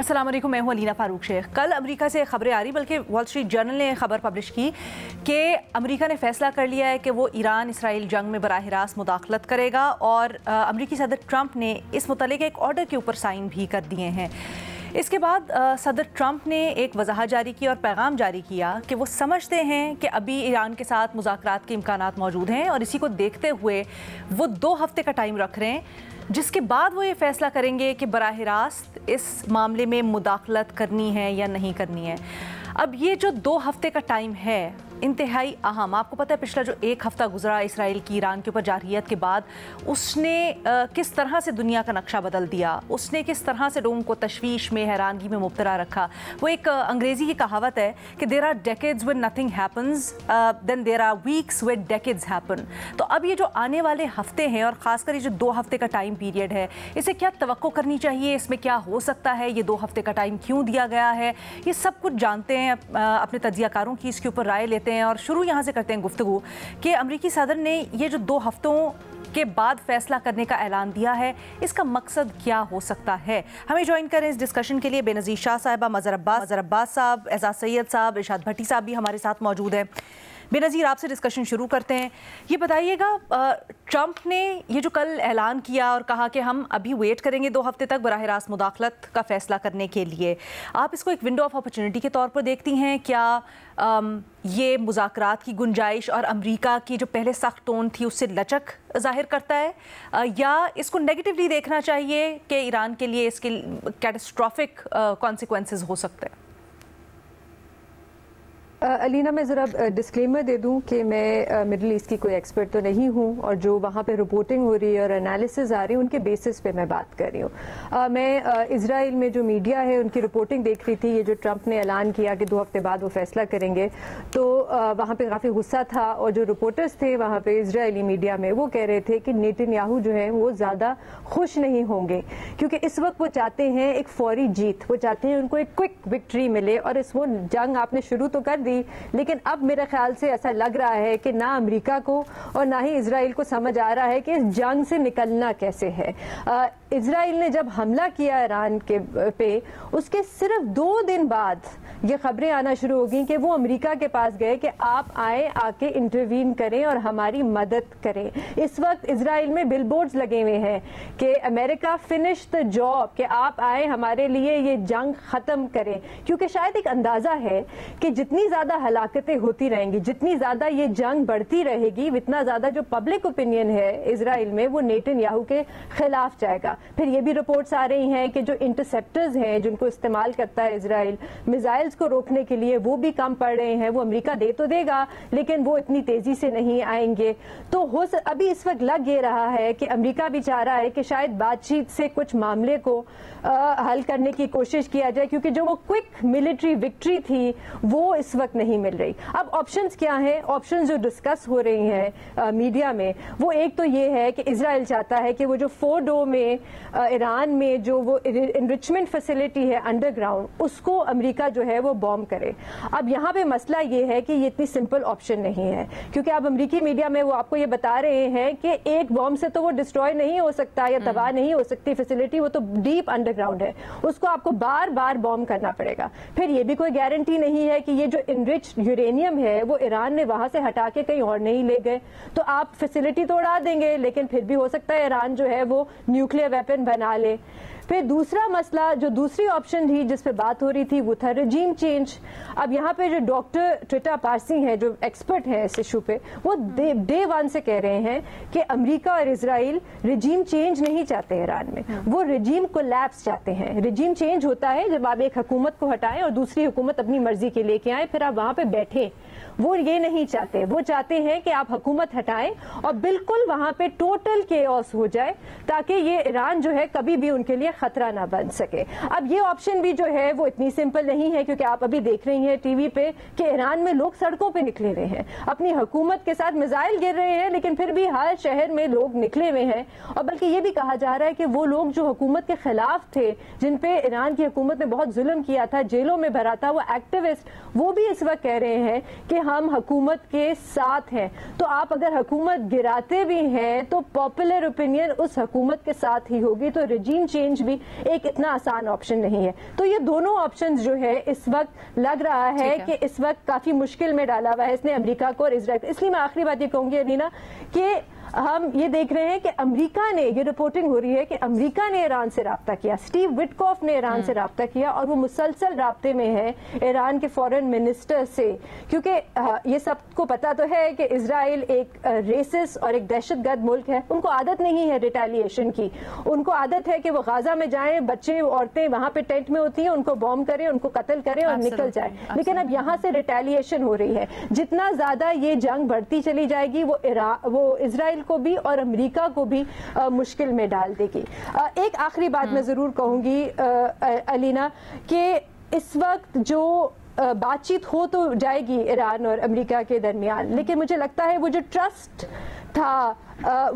अस्सलाम वालेकुम, मैं हूं अलीना फारूक शेख। कल अमेरिका से खबरें आ रही, बल्कि वॉल स्ट्रीट जर्नल ने खबर पब्लिश की कि अमेरिका ने फैसला कर लिया है कि वो ईरान इसराइल जंग में बराह रास्त मुदाखलत करेगा और अमेरिकी सदर ट्रंप ने इस मुतालिक एक ऑर्डर के ऊपर साइन भी कर दिए हैं। इसके बाद सदर ट्रंप ने एक वजाहत जारी की और पैगाम जारी किया कि वो समझते हैं कि अभी ईरान के साथ मुज़ाकरात के इम्कानात मौजूद हैं और इसी को देखते हुए वो 2 हफ्ते का टाइम रख रहे हैं, जिसके बाद वो ये फैसला करेंगे कि बराह रास्त इस मामले में मुदाखलत करनी है या नहीं करनी है। अब ये जो 2 हफ्ते का टाइम है इंतहाई अहम। आपको पता है पिछला जो 1 हफ्ता गुजरा इसराइल की ईरान के ऊपर जारहियत के बाद, उसने किस तरह से दुनिया का नक्शा बदल दिया, उसने किस तरह से लोगों को तशवीश में, हैरानगी में मुब्तला रखा। वो एक अंग्रेज़ी की कहावत है कि there are decades when nothing happens, then there are weeks when decades happen. तो अब ये जो आने वाले हफ्ते हैं और ख़ासकर ये जो 2 हफ्ते का टाइम पीरियड है, इसे क्या तवक्को करनी चाहिए, इसमें क्या हो सकता है, ये 2 हफ्ते का टाइम क्यों दिया गया है, ये सब कुछ जानते हैं, अपने तज्ज़ियाकारों की इसके ऊपर राय लेते हैं। और शुरू यहाँ से करते हैं गुफ्तगू कि अमेरिकी सदर ने ये जो 2 हफ्तों के बाद फैसला करने का ऐलान दिया है, इसका मकसद क्या हो सकता है। हमें ज्वाइन करें इस डिस्कशन के लिए बेनज़ीर शाह साहिबा, मज़हर अब्बास साहब, एजाज सैयद साहब, इरशाद भट्टी साहब भी हमारे साथ मौजूद हैं। बेनज़ीर, आपसे डिस्कशन शुरू करते हैं। ये बताइएगा, ट्रंप ने ये जो कल ऐलान किया और कहा कि हम अभी वेट करेंगे 2 हफ्ते तक बराह रास्त मुदाखलत का फ़ैसला करने के लिए, आप इसको एक विंडो ऑफ अपॉर्चुनिटी के तौर पर देखती हैं? क्या ये मुज़ाकरात की गुंजाइश और अमेरिका की जो पहले सख्त टोन थी उससे लचक ज़ाहिर करता है, या इसको नेगेटिवली देखना चाहिए कि ईरान के लिए इसके कैटास्ट्रॉफिक कॉन्सिक्वेंसेस हो सकते हैं? अलीना, मैं ज़रा डिस्क्लेमर दे दूं कि मैं मिडल ईस्ट की कोई एक्सपर्ट तो नहीं हूं और जो वहां पे रिपोर्टिंग हो रही है और एनालिसिस आ रही है उनके बेसिस पे मैं बात कर रही हूं। मैं इजराइल में जो मीडिया है उनकी रिपोर्टिंग देख रही थी। ये जो ट्रंप ने ऐलान किया कि 2 हफ्ते बाद वो फैसला करेंगे, तो वहां पे काफ़ी गुस्सा था और जो रिपोर्टर्स थे वहां पे इजरायली मीडिया में, वो कह रहे थे कि नेतन्याहू जो है वो ज़्यादा खुश नहीं होंगे, क्योंकि इस वक्त वो चाहते हैं एक फौरी जीत, वो चाहते हैं उनको एक क्विक विक्ट्री मिले। और इस वो जंग आपने शुरू तो कर दी, लेकिन अब मेरे ख्याल से ऐसा लग रहा है कि ना अमेरिका को और ना ही इजराइल को समझ आ रहा है कि इस जंग से निकलना कैसे है। इजराइल ने जब हमला किया ईरान के पे, उसके सिर्फ 2 दिन बाद ये खबरें आना शुरू हो गई कि वो अमेरिका के पास गए कि आप आए, आके इंटरवीन करें और हमारी मदद करें। इस वक्त इजराइल में बिलबोर्ड्स लगे हुए हैं कि अमेरिका फिनिश द जॉब, कि आप आए हमारे लिए ये जंग खत्म करें, क्योंकि शायद एक अंदाजा है कि जितनी ज्यादा हलाकतें होती रहेंगी, जितनी ज्यादा ये जंग बढ़ती रहेगी, उतना ज्यादा जो पब्लिक ओपिनियन है इजराइल में वो नेतन्याहू के खिलाफ जाएगा। फिर ये भी रिपोर्ट्स आ रही हैं कि जो इंटरसेप्टर्स हैं जिनको इस्तेमाल करता है इजराइल मिसाइल्स को रोकने के लिए, वो भी कम पड़ रहे हैं। वो अमेरिका दे तो देगा लेकिन वो इतनी तेजी से नहीं आएंगे। तो अभी इस वक्त लग ये रहा है कि अमेरिका भी चाह रहा है कि शायद बातचीत से कुछ मामले को हल करने की कोशिश किया जाए, क्योंकि जो वो क्विक मिलिट्री विक्ट्री थी वो इस वक्त नहीं मिल रही। अब ऑप्शंस क्या हैं? ऑप्शंस जो डिस्कस हो रही हैं मीडिया में, वो एक तो ये है कि इजराइल चाहता है कि वो जो फोर्डो में ईरान में जो वो इनरिचमेंट फैसिलिटी है अंडरग्राउंड, उसको अमेरिका जो है वो बॉम्ब करे। अब यहाँ पे मसला ये है कि ये इतनी सिंपल ऑप्शन नहीं है, क्योंकि अब अमेरिकी मीडिया में वो आपको ये बता रहे हैं कि एक बॉम्ब से तो वो डिस्ट्रॉय नहीं हो सकता या तबाह नहीं हो सकती फैसिलिटी, वो तो डीप अंडरग्राउंड है, उसको आपको बार बार बॉम्ब करना पड़ेगा। फिर ये भी कोई गारंटी नहीं है कि ये जो इनरिच यूरेनियम है वो ईरान ने वहां से हटा के कहीं और नहीं ले गए, तो आप फैसिलिटी तो उड़ा देंगे लेकिन फिर भी हो सकता है ईरान जो है वो न्यूक्लियर वेपन बना ले। फिर दूसरा मसला, जो दूसरी ऑप्शन थी जिस पे बात हो रही थी, वो था रजीम चेंज। अब यहाँ पे जो डॉक्टर ट्रिटा पारसी हैं, जो एक्सपर्ट हैं इस इशू पे, वो डे 1 से कह रहे हैं कि अमेरिका और इजराइल रजीम चेंज नहीं चाहते ईरान में, वो रजीम कोलैप्स चाहते हैं। रजीम चेंज होता है जब आप एक हुकूमत को हटाएं और दूसरी हुकूमत अपनी मर्जी के लेके आए, फिर आप वहां पे बैठे। वो ये नहीं चाहते, वो चाहते हैं कि आप हुकूमत हटाएं और बिल्कुल वहां पे टोटल केओस हो जाए, ताकि ये ईरान जो है कभी भी उनके लिए خطرہ نہ بن سکے. اب یہ آپشن بھی جو ہے وہ اتنی سمپل نہیں ہے, کیونکہ آپ ابھی دیکھ رہی ہیں ٹی وی پہ کہ ایران میں لوگ سڑکوں پہ نکلے ہوئے ہیں, اپنی حکومت کے ساتھ میزائل گر رہے ہیں, لیکن پھر بھی ہر شہر میں لوگ نکلے ہوئے ہیں. اور بلکہ یہ بھی کہا جا رہا ہے کہ وہ لوگ جو حکومت کے خلاف تھے, جن پہ ایران کی حکومت نے بہت ظلم کیا تھا, جیلوں میں بھرا تھا, وہ ایکٹیوسٹ, وہ بھی اس وقت کہہ رہے ہیں کہ ہم حکومت کے ساتھ ہیں. تو آپ اگر حکومت گراتے بھی ہیں تو پاپولر اوپینین اس حکومت کے ساتھ ہی ہوگی. تو رجیم چینج بھی ایک اتنا آسان آپشن نہیں ہے. تو یہ دونوں آپشنز جو ہے اس وقت لگ رہا ہے کہ اس وقت کافی مشکل میں ڈالا ہوا ہے اس نے امریکہ کو اور اسرائیل. اس لیے میں آخری بات یہ کہوں گی الینا کہ ہم یہ دیکھ رہے ہیں کہ امریکہ نے, یہ رپورٹنگ ہو رہی ہے کہ امریکہ نے ایران سے رابطہ کیا, اسٹیو وٹکوف نے ایران سے رابطہ کیا, اور وہ مسلسل رابطے میں ہے ایران کے فورن منسٹر سے, کیونکہ یہ سب کو پتا تو ہے کہ اسرائیل ایک ریسس اور ایک دہشت گرد ملک ہے. ان کو عادت نہیں ہے ریٹیلیشن کی, ان کو عادت ہے کہ وہ غازہ میں جائیں, بچے عورتیں وہاں پہ ٹینٹ میں ہوتی ہیں, ان کو بوم کریں, ان کو قتل کریں اور نکل جائیں. لیکن اب یہاں سے ریٹیلیشن ہو رہی ہے. جتنا زیادہ یہ جنگ بڑھتی چلی جائے گی وہ اسرائیل کو بھی اور امریکہ کو بھی مشکل میں ڈال دے گی. ایک آخری بات میں ضرور کہوں گی الینا کہ اس وقت جو بات چیت ہو تو جائے گی ایران اور امریکہ کے درمیان, لیکن مجھے لگتا ہے وہ جو ٹرسٹ تھا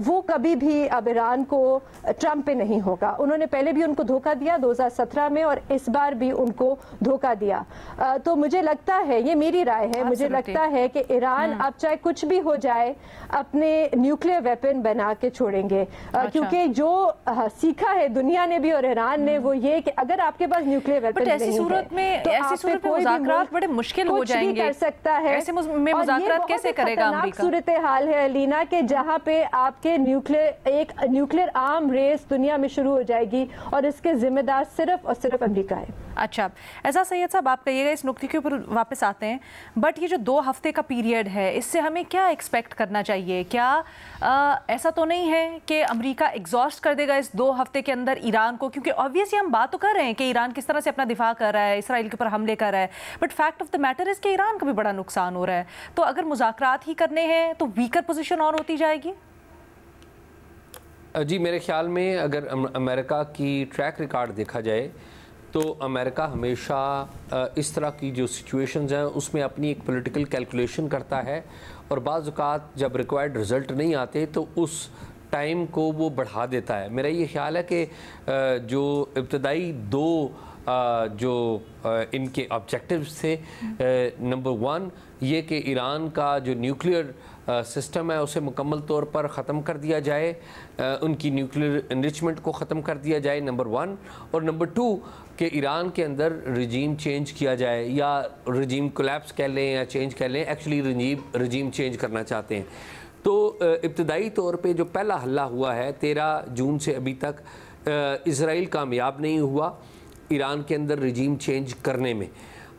وہ کبھی بھی اب ایران کو ٹرمپ پہ نہیں ہوگا. انہوں نے پہلے بھی ان کو دھوکہ دیا 2017 میں, اور اس بار بھی ان کو دھوکہ دیا. تو مجھے لگتا ہے, یہ میری رائے ہے, مجھے لگتا ہے کہ ایران اب چاہے کچھ بھی ہو جائے اپنے نیوکلیئر ویپن بنا کے چھوڑیں گے, کیونکہ جو سیکھا ہے دنیا نے بھی اور ایران نے وہ یہ کہ اگر آپ کے پاس نیوکلیئر ویپن ایسی صورت میں مذاکرات بڑے مشکل ہو جائیں گے. کر سکتا ہے, ایسے میں مذاکرات کیسے کرے گا امریکہ؟ صورتحال ہے الینا کہ جہاں پہ آپ کے ایک نیوکلیئر آرم ریس دنیا میں شروع ہو جائے گی, اور اس کے ذمہ دار صرف اور صرف امریکہ ہے. اچھا اعزاز سید صاحب, آپ کہیے گا اس نقطے کے اوپر واپس آتے ہیں, بٹ یہ جو 2 ہفتے کا پیریڈ ہے اس سے ہمیں کیا ایکسپیکٹ کرنا چاہیے؟ کیا ایسا تو نہیں ہے کہ امریکہ ایگزاسٹ کر دے گا اس 2 ہفتے کے اندر ایران کو؟ کیونکہ آبویسلی ہم بات تو کر رہے ہیں کہ ایران کس طرح سے اپنا دفاع کر رہا ہے, اسرائیل کے اوپر حملے کر رہا ہے, but fact of the matter is کہ ایران کا بھی بڑا نقصان ہو رہا ہے. تو اگر مذاکرات ہی کرنے ہیں تو ویکر پوزیشن اور ہوتی جائے گی. جی میرے خیال میں اگر امریکہ کی ٹریک ریکارڈ دیکھا جائے تو امریکہ ہمیشہ اس طرح کی جو سچویشنز ہیں اس میں اپنی ایک پولیٹیکل کیلکولیشن کرتا ہے, اور بعض اوقات جب ریکوائرڈ رزلٹ نہیں آتے تو اس ٹائم کو وہ بڑھا دیتا ہے. میرا یہ خیال ہے کہ جو ابتدائی 2 جو ان کے آبجیکٹیوز تھے, نمبر 1 یہ کہ ایران کا جو نیوکلیئر سسٹم ہے اسے مکمل طور پر ختم کر دیا جائے, ان کی نیوکلیئر انریچمنٹ کو ختم کر دیا جائے, نمبر 1, اور نمبر 2 کہ ایران کے اندر رجیم چینج کیا جائے, یا رجیم کولیپس کہہ لیں یا چینج کہہ لیں, ایکچولی رجیم چینج کرنا چاہتے ہیں. تو ابتدائی طور پہ جو پہلا حملہ ہوا ہے 13 جون سے ابھی تک اسرائیل کامیاب نہیں ہوا ایران کے اندر رجیم چینج کرنے میں,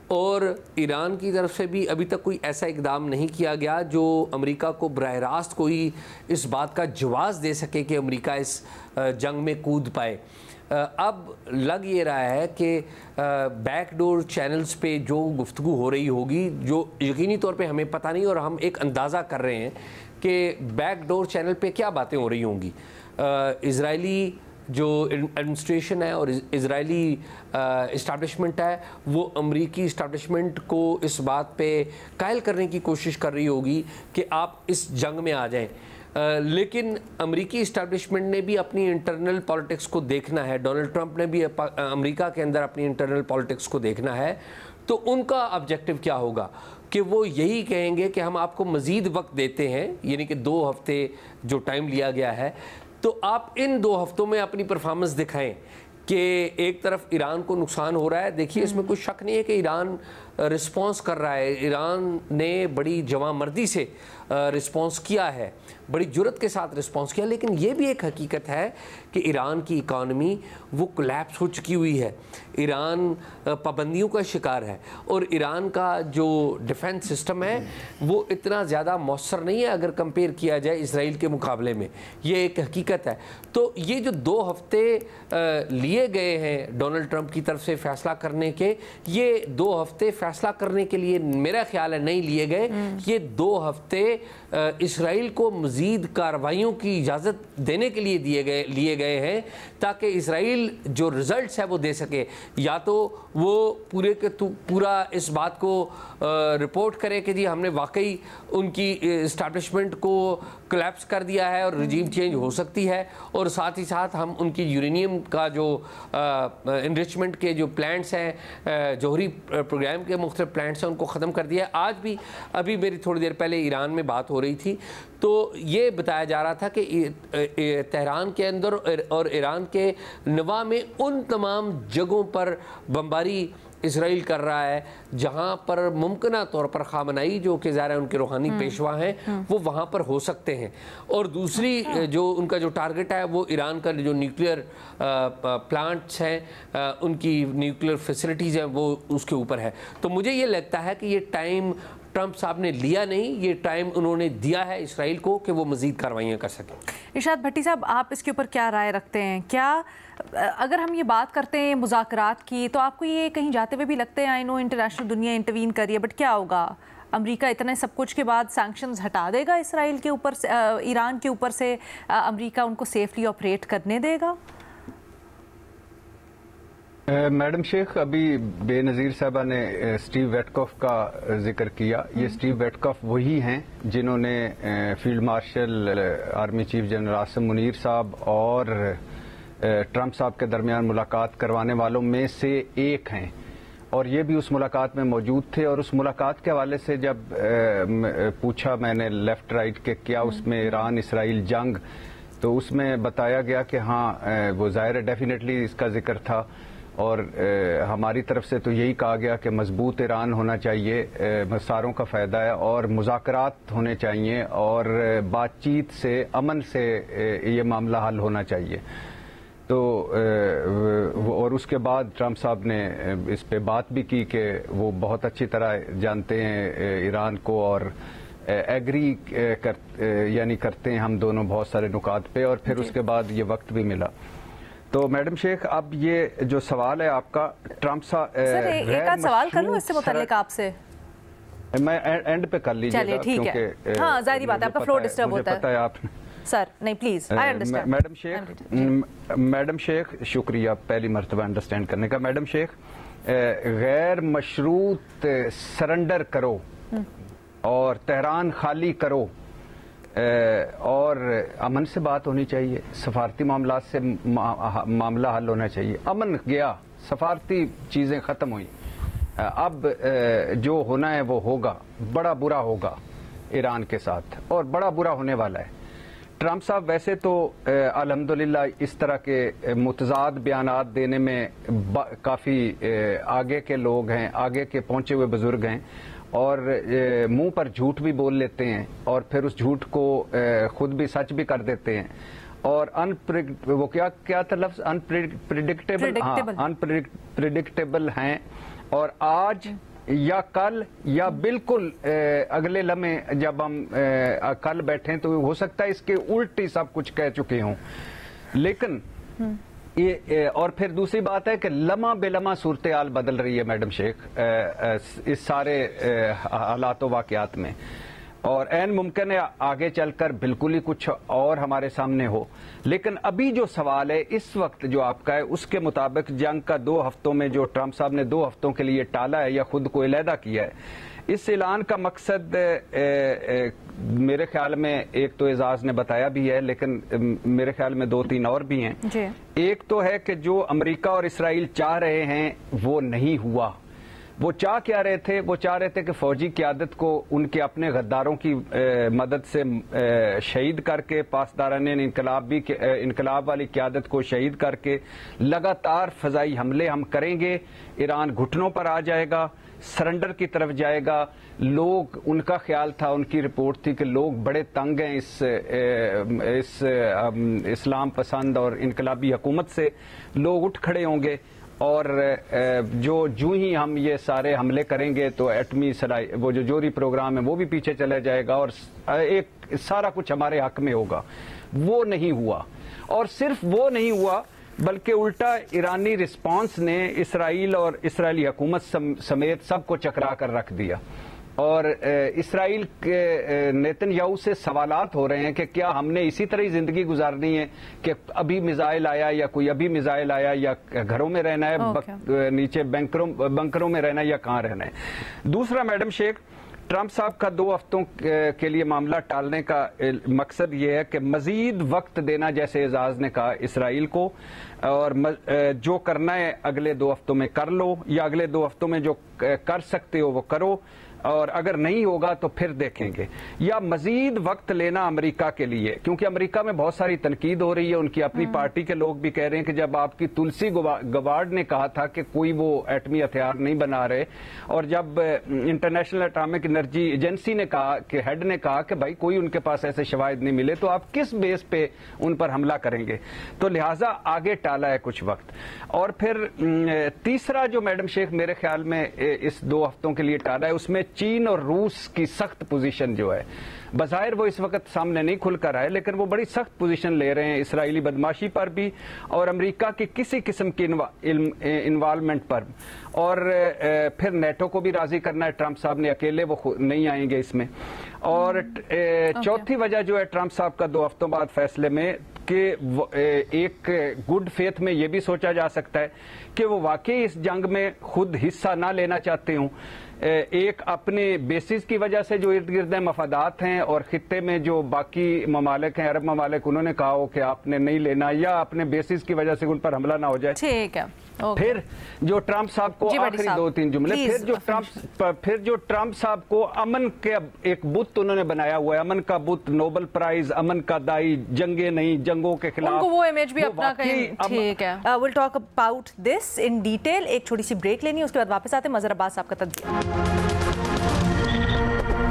اور ایران کی طرف سے بھی ابھی تک کوئی ایسا اقدام نہیں کیا گیا جو امریکہ کو براہ راست کوئی اس بات کا جواز دے سکے کہ امریکہ اس جنگ میں کود پائے. اب لگ یہ رہا ہے کہ بیک ڈور چینلز پہ جو گفتگو ہو رہی ہوگی, جو یقینی طور پہ ہمیں پتہ نہیں, اور ہم ایک اندازہ کر رہے ہیں کہ بیک ڈور چینل پہ کیا باتیں ہو رہی ہوں گی. اسرائیلی جو ایڈمنسٹریشن ہے اور اسرائیلی اسٹیبلشمنٹ ہے وہ امریکی اسٹیبلشمنٹ کو اس بات پہ قائل کرنے کی کوشش کر رہی ہوگی کہ آپ اس جنگ میں آ جائیں, لیکن امریکی اسٹیبلشمنٹ نے بھی اپنی انٹرنل پالیٹکس کو دیکھنا ہے, ڈونلڈ ٹرمپ نے بھی امریکہ کے اندر اپنی انٹرنل پالیٹکس کو دیکھنا ہے. تو ان کا آبجیکٹو کیا ہوگا کہ وہ یہی کہیں گے کہ ہم آپ کو مزید وقت دیتے ہیں, یعنی کہ 2 ہفتے جو ٹائم لیا گیا ہے, تو آپ ان 2 ہفتوں میں اپنی پرفارمنس دکھائیں کہ ایک طرف ایران کو نقصان ہو رہا ہے. دیکھیے اس میں کوئی شک نہیں ہے کہ ایران رسپانس کر رہا ہے, ایران نے بڑی جواں مردی سے رسپانس کیا ہے, بڑی جرت کے ساتھ رسپانس کیا, لیکن یہ بھی ایک حقیقت ہے کہ ایران کی اکانومی وہ کولیپس ہو چکی ہوئی ہے, ایران پابندیوں کا شکار ہے, اور ایران کا جو ڈیفنس سسٹم ہے وہ اتنا زیادہ مؤثر نہیں ہے اگر کمپیئر کیا جائے اسرائیل کے مقابلے میں, یہ ایک حقیقت ہے. تو یہ جو 2 ہفتے لیے گئے ہیں ڈونلڈ ٹرمپ کی طرف سے فیصلہ کرنے کے, یہ 2 ہفتے फैसला करने के लिए मेरा ख्याल है नहीं लिए गए। ये 2 हफ्ते इसराइल को मज़ीद कार्रवाइयों की इजाज़त देने के लिए लिए गए हैं ताकि इसराइल जो रिज़ल्ट्स है वो दे सके। या तो वो पूरा इस बात को रिपोर्ट करे कि जी हमने वाकई उनकी इस्टेब्लिशमेंट को कोलैप्स कर दिया है और रजीम चेंज हो सकती है, और साथ ही साथ हम उनकी यूरेनियम का जो इनरिचमेंट के जो प्लांट्स हैं, जौहरी प्रोग्राम के मुख्तलिफ प्लांट्स हैं, उनको ख़त्म कर दिया है। आज भी अभी मेरी थोड़ी देर पहले ईरान में बात हो रही थी तो ये बताया जा रहा था कि तेहरान के अंदर और ईरान के नवा में उन तमाम जगहों पर बमबारी इसराइल कर रहा है जहाँ पर मुमकिना तौर पर खामनाई जो कि ज़ाहिर है उनके रूहानी पेशवा हैं वो वहाँ पर हो सकते हैं, और दूसरी जो उनका जो टारगेट है वो ईरान का जो न्यूक्लियर प्लांट्स हैं, उनकी न्यूक्लियर फैसिलिटीज़ हैं, वो उसके ऊपर है। तो मुझे ये लगता है कि ये टाइम ट्रंप साहब ने लिया नहीं, ये टाइम उन्होंने दिया है इसराइल को कि वो मज़ीद कार्रवाइयाँ कर सकें। इरशाद भट्टी साहब, आप इसके ऊपर क्या राय रखते हैं? क्या अगर हम ये बात करते हैं मुज़ाकरात की, तो आपको ये कहीं जाते हुए भी लगते हैं, आई नो इंटरनेशनल दुनिया इंटरवीन कर रही है, बट क्या होगा? अमेरिका इतने सब कुछ के बाद सैंक्शंस हटा देगा इसराइल के ऊपर से, ईरान के ऊपर से? अमेरिका उनको सेफली ऑपरेट करने देगा? मैडम शेख, अभी बेनज़ीर साहबा ने स्टीव वेटकॉफ का जिक्र किया। ये स्टीव वेटकॉफ वही हैं जिन्होंने field marshal army chief general Asim Munir साहब और ट्रंप साहब के दरमियान मुलाकात करवाने वालों में से एक हैं, और ये भी उस मुलाकात में मौजूद थे। और उस मुलाकात के हवाले से जब पूछा मैंने लेफ्ट राइट के क्या उसमें ईरान इसराइल जंग, तो उसमें बताया गया कि हाँ वो ज़ाहिर है डेफिनेटली इसका जिक्र था, और हमारी तरफ से तो यही कहा गया कि मजबूत ईरान होना चाहिए, मसारों का फ़ायदा है, और मुज़ाकरात होने चाहिए, और बातचीत से अमन से ये मामला हल होना चाहिए। तो और उसके बाद ट्रंप साहब ने इस पे बात भी की कि वो बहुत अच्छी तरह जानते हैं ईरान को, और एग्री यानी करते हैं हम दोनों बहुत सारे नुकात पे, और फिर उसके बाद ये वक्त भी मिला। तो मैडम शेख, अब ये जो सवाल है आपका, ट्रंप साहब एक आध सवाल कर लूं इससे मुताल्लिक आपसे? मैं एंड पे कर लीजिएगा। चलिए ठीक है, हाँ जाहिर बात है, आपका फ्लो डिस्टर्ब होता है। पता है आप सर, नहीं please, I understand. Madam Sheikh शुक्रिया पहली मर्तबा अंडरस्टैंड करने का। मैडम शेख, गैर मशरूत सरेंडर करो और तेहरान खाली करो, और अमन से बात होनी चाहिए, सफारती मामला से मामला हल होना चाहिए। अमन गया, सफारती चीज़ें ख़त्म हुई, अब जो होना है वो होगा, बड़ा बुरा होगा ईरान के साथ, और बड़ा बुरा होने वाला है। ट्रंप साहब वैसे तो अल्हम्दुलिल्लाह इस तरह के मुतज़ाद बयानात देने में काफ़ी आगे के लोग हैं, आगे के पहुँचे हुए बुज़ुर्ग हैं, और मुंह पर झूठ भी बोल लेते हैं, और फिर उस झूठ को खुद भी सच भी कर देते हैं, और वो क्या था लफ्ज़, अनप्रिडिक्टेबल हैं। और आज या कल या बिल्कुल अगले लम्हे जब हम कल बैठें तो हो सकता है इसके उल्ट ही सब कुछ कह चुके हों। लेकिन ये और फिर दूसरी बात है कि लम्हा बेलम्हा सूरत हाल बदल रही है मैडम शेख इस सारे हालात वाक़यात में, और ऐन मुमकिन है आगे चलकर बिल्कुल ही कुछ और हमारे सामने हो। लेकिन अभी जो सवाल है इस वक्त जो आपका है, उसके मुताबिक जंग का 2 हफ्तों में जो ट्रंप साहब ने 2 हफ्तों के लिए टाला है या खुद को अलहदा किया है, इस ऐलान का मकसद मेरे ख्याल में एक तो एजाज ने बताया भी है, लेकिन मेरे ख्याल में 2-3 और भी हैं। एक तो है कि जो अमेरिका और इसराइल चाह रहे हैं वो नहीं हुआ। वो चाह क्या रहे थे? वो चाह रहे थे कि फौजी क़यादत को उनके अपने गद्दारों की मदद से शहीद करके, पासदारान इनकलाब वाली क़यादत को शहीद करके लगातार फ़ज़ाई हमले हम करेंगे, ईरान घुटनों पर आ जाएगा, सरेंडर की तरफ जाएगा। लोग, उनका ख्याल था, उनकी रिपोर्ट थी कि लोग बड़े तंग हैं इस इस्लाम पसंद और इनकलाबी हुकूमत से, लोग उठ खड़े होंगे, और जो ही हम ये सारे हमले करेंगे तो एटमी वो जो जोहरी प्रोग्राम है वो भी पीछे चला जाएगा, और एक सारा कुछ हमारे हक में होगा। वो नहीं हुआ, और सिर्फ वो नहीं हुआ बल्कि उल्टा ईरानी रिस्पांस ने इसराइल और इसराइली हुकूमत समेत सबको चकरा कर रख दिया। और इसराइल के नेतन्याहू से सवालात हो रहे हैं कि क्या हमने इसी तरह ही जिंदगी गुजारनी है कि अभी मिसाइल आया या कोई अभी मिसाइल आया, या घरों में रहना है, नीचे बंकरों में रहना है, या कहाँ रहना है। दूसरा मैडम शेख, ट्रंप साहब का 2 हफ्तों के लिए मामला टालने का मकसद ये है कि मजीद वक्त देना, जैसे एजाज ने कहा इसराइल को, और जो करना है अगले 2 हफ्तों में कर लो, या अगले 2 हफ्तों में जो कर सकते हो वो करो, और अगर नहीं होगा तो फिर देखेंगे। या मजीद वक्त लेना अमेरिका के लिए, क्योंकि अमेरिका में बहुत सारी तनकीद हो रही है, उनकी अपनी पार्टी के लोग भी कह रहे हैं कि जब आपकी तुलसी गवार्ड ने कहा था कि कोई वो एटमी हथियार नहीं बना रहे, और जब इंटरनेशनल एटॉमिक एनर्जी एजेंसी ने कहा कि हेड ने कहा कि भाई कोई उनके पास ऐसे शवाहिद नहीं मिले, तो आप किस बेस पे उन पर हमला करेंगे। तो लिहाजा आगे टाला है कुछ वक्त। और फिर तीसरा जो मैडम शेख मेरे ख्याल में इस 2 हफ्तों के लिए टाला है, उसमें चीन और रूस की सख्त पोजीशन जो है, बज़ाहिर वो इस वक्त सामने नहीं खुलकर आए, लेकिन वो बड़ी सख्त पोजीशन ले रहे हैं इसराइली बदमाशी पर भी और अमेरिका की किसी किस्म की इन्वॉल्वमेंट पर। और फिर नेटो को भी राजी करना है ट्रंप साहब ने, अकेले वो नहीं आएंगे इसमें। और चौथी वजह जो है ट्रंप साहब का 2 हफ्तों बाद फैसले में, कि एक गुड फेथ में ये भी सोचा जा सकता है कि वो वाकई इस जंग में खुद हिस्सा ना लेना चाहते हूं, एक अपने बेसिस की वजह से जो इर्द गिर्द मफादात हैं, और खित्ते में जो बाकी ममालिक हैं, अरब ममालिक, उन्होंने कहा हो कि आपने नहीं लेना, या अपने बेसिस की वजह से उन पर हमला ना हो जाए। ठीक है। फिर जो ट्रंप साहब को आखिरी 2-3 जुमले, फिर जो ट्रंप साहब को अमन के एक बुत उन्होंने बनाया हुआ है, अमन का बुत, नोबेल प्राइज, अमन का दाई, जंगे नहीं, जंगों के खिलाफ, उनको वो इमेज भी अपना कहीं। ठीक है, will talk about this in detail. एक छोटी सी ब्रेक लेनी है, उसके बाद वापस आते हैं। मजहर अब्बास साहब का तज्जिया।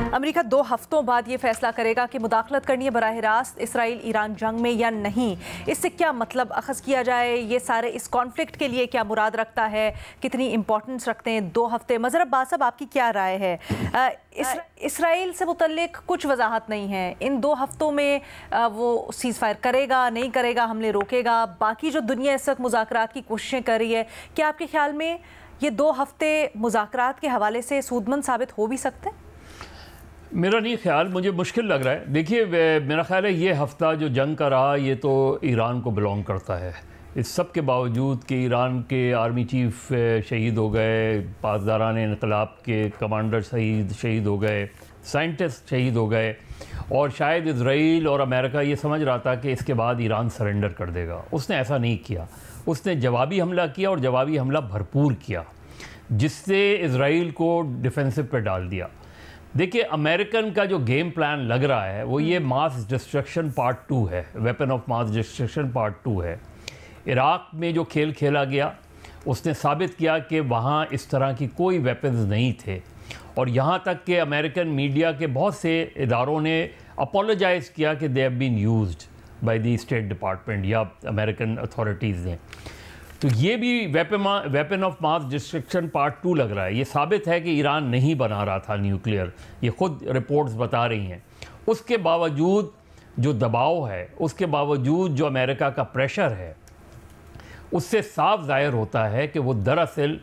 अमेरिका 2 हफ्तों बाद ये फैसला करेगा कि मुदाखलत करनी है बराह रास्त इसराइल ईरान जंग में या नहीं। इससे क्या मतलब अखज़ किया जाए, ये सारे इस कॉन्फ्लिक्ट के लिए क्या मुराद रखता है, कितनी इंपॉर्टेंस रखते हैं 2 हफ्ते। मजहर अब्बास साहब, आपकी क्या राय है? इसराइल से मुतल्लिक कुछ वजाहत नहीं है, इन 2 हफ्तों में वो सीज़ फायर करेगा, नहीं करेगा, हमले रोकेगा, बाकी जो दुनिया इस वक्त मुज़ाकरात की कोशिशें कर रही है, क्या आपके ख्याल में ये 2 हफ्ते मुज़ाकरात के हवाले से सूदमंद साबित हो भी सकते हैं? मेरा नहीं ख्याल, मुझे मुश्किल लग रहा है। देखिए, मेरा ख्याल है ये हफ़्ता जो जंग का रहा, ये तो ईरान को बिलोंग करता है। इस सब के बावजूद कि ईरान के आर्मी चीफ शहीद हो गए, पासदारान इनकलाब के कमांडर शहीद हो गए, साइंटिस्ट शहीद हो गए, और शायद इजराइल और अमेरिका ये समझ रहा था कि इसके बाद ईरान सरेंडर कर देगा। उसने ऐसा नहीं किया, उसने जवाबी हमला किया, और जवाबी हमला भरपूर किया, जिससे इजराइल को डिफेंसिव पे डाल दिया। देखिए, अमेरिकन का जो गेम प्लान लग रहा है वो ये मास डिस्ट्रक्शन पार्ट 2 है, weapon of mass destruction part 2 है। इराक़ में जो खेल खेला गया, उसने साबित किया कि वहाँ इस तरह की कोई वेपन्स नहीं थे, और यहाँ तक कि अमेरिकन मीडिया के बहुत से इदारों ने अपोलोजाइज़ किया कि they have been used by the state department या अमेरिकन अथॉरिटीज़ ने। तो ये भी weapon of mass destruction part 2 लग रहा है। ये साबित है कि ईरान नहीं बना रहा था न्यूक्लियर, ये खुद रिपोर्ट्स बता रही हैं। उसके बावजूद जो दबाव है, उसके बावजूद जो अमेरिका का प्रेशर है, उससे साफ ज़ाहिर होता है कि वो दरअसल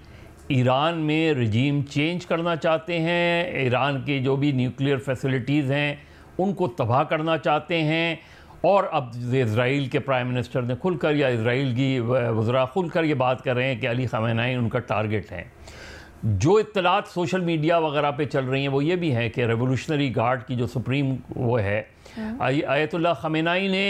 ईरान में रजीम चेंज करना चाहते हैं, ईरान की जो भी न्यूक्लियर फैसिलिटीज़ हैं उनको तबाह करना चाहते हैं। और अब इज़राइल के प्राइम मिनिस्टर ने खुलकर, या इज़राइल की वज़रा खुलकर ये बात कर रहे हैं कि अली ख़amenei उनका टारगेट है। जो इत्तलात सोशल मीडिया वगैरह पे चल रही हैं वो ये भी हैं कि रेवोल्यूशनरी गार्ड की जो सुप्रीम वो है आयतुल्लाह ख़amenei ने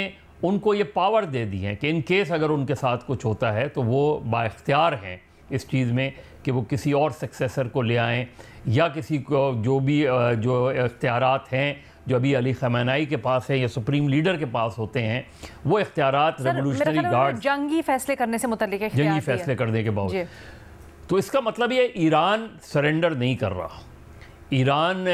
उनको ये पावर दे दी है कि इन केस अगर उनके साथ कुछ होता है तो वो बाइख्तियार हैं इस चीज़ में कि वो किसी और सक्सेसर को ले आएँ, या किसी को जो भी जो इख्तियारात हैं जो अभी अली ख़amenei के पास है या सुप्रीम लीडर के पास होते हैं, वो इख्तियारात रेवोल्यूशनरी गार्ड जंगी फैसले करने से मुतल्लिक जंगी फैसले करने के बावजूद। तो इसका मतलब ये ईरान सरेंडर नहीं कर रहा। ईरान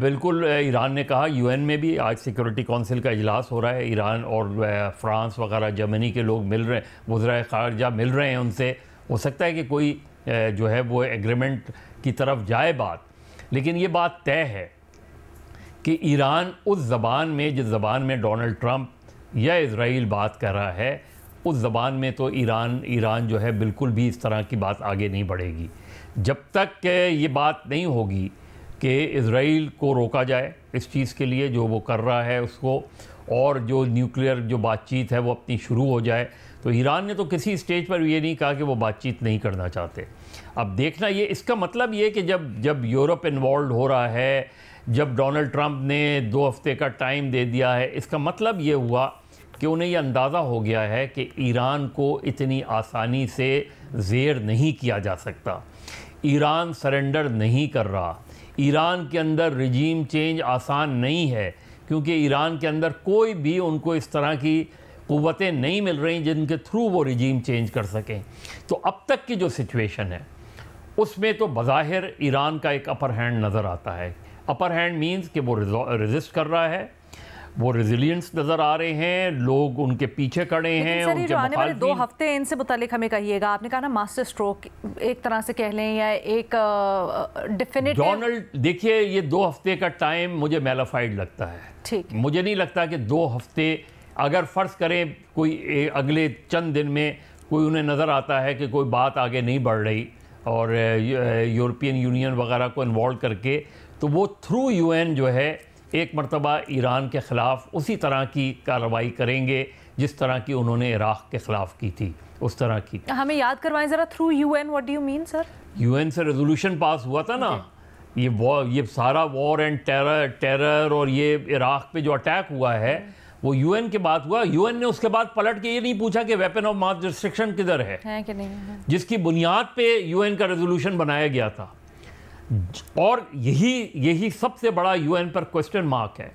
बिल्कुल, ईरान ने कहा, यूएन में भी आज सिक्योरिटी काउंसिल का इजलास हो रहा है, ईरान और फ्रांस वगैरह जर्मनी के लोग मिल रहे हैं, वज़राए ख़ारजा मिल रहे हैं उनसे। हो सकता है कि कोई जो है वो एग्रीमेंट की तरफ जाए बात, लेकिन ये बात तय है कि ईरान उस ज़बान में, जिस ज़बान में डोनाल्ड ट्रंप या इज़राइल बात कर रहा है, उस ज़बान में तो ईरान जो है बिल्कुल भी इस तरह की बात आगे नहीं बढ़ेगी जब तक ये बात नहीं होगी कि इज़राइल को रोका जाए इस चीज़ के लिए जो वो कर रहा है उसको, और जो न्यूक्लियर जो बातचीत है वो अपनी शुरू हो जाए। तो ईरान ने तो किसी स्टेज पर ये नहीं कहा कि वो बातचीत नहीं करना चाहते। अब देखना ये, इसका मतलब ये कि जब यूरोप इन्वॉल्व हो रहा है, जब डोनाल्ड ट्रंप ने 2 हफ्ते का टाइम दे दिया है, इसका मतलब ये हुआ कि उन्हें ये अंदाज़ा हो गया है कि ईरान को इतनी आसानी से ज़ेर नहीं किया जा सकता। ईरान सरेंडर नहीं कर रहा। ईरान के अंदर रिजीम चेंज आसान नहीं है, क्योंकि ईरान के अंदर कोई भी उनको इस तरह की क़ुव्वतें नहीं मिल रही जिनके थ्रू वो रिजीम चेंज कर सकें। तो अब तक की जो सिचुएशन है उसमें तो बज़ाहिर ईरान का एक अपर हैंड नज़र आता है। अपर हैंड मीन्स कि वो रेजिस्ट कर रहा है, वो रेजिलियंस नज़र आ रहे हैं, लोग उनके पीछे खड़े हैं। सर, ये जो आने वाले 2 हफ्ते इनसे मुतालिक हमें कहिएगा, आपने कहा ना मास्टर स्ट्रोक एक तरह से कह लें या एक डेफिनेटिव। डोनाल्ड, देखिए ये 2 हफ्ते का टाइम मुझे मेलाफाइड लगता है। ठीक, मुझे नहीं लगता कि 2 हफ्ते, अगर फ़र्ज़ करें कोई अगले चंद दिन में कोई उन्हें नज़र आता है कि कोई बात आगे नहीं बढ़ रही और यूरोपियन यूनियन वगैरह को इन्वॉल्व करके, तो वो थ्रू यूएन जो है एक मरतबा ईरान के ख़िलाफ़ उसी तरह की कार्रवाई करेंगे जिस तरह की उन्होंने इराक़ के ख़िलाफ़ की थी, उस तरह की। हमें याद करवाएं ज़रा, through UN what do you mean sir? UN से रेजोल्यूशन पास हुआ था ना, ये सारा वॉर एंड टेरर और ये इराक़ पे जो अटैक हुआ है वो यूएन के बाद हुआ। यूएन ने उसके बाद पलट के ये नहीं पूछा कि वेपन ऑफ मास डिस्ट्रक्शन किधर है कि नहीं है, जिसकी बुनियाद पे यूएन का रेजोल्यूशन बनाया गया था। और यही सबसे बड़ा यूएन पर क्वेश्चन मार्क है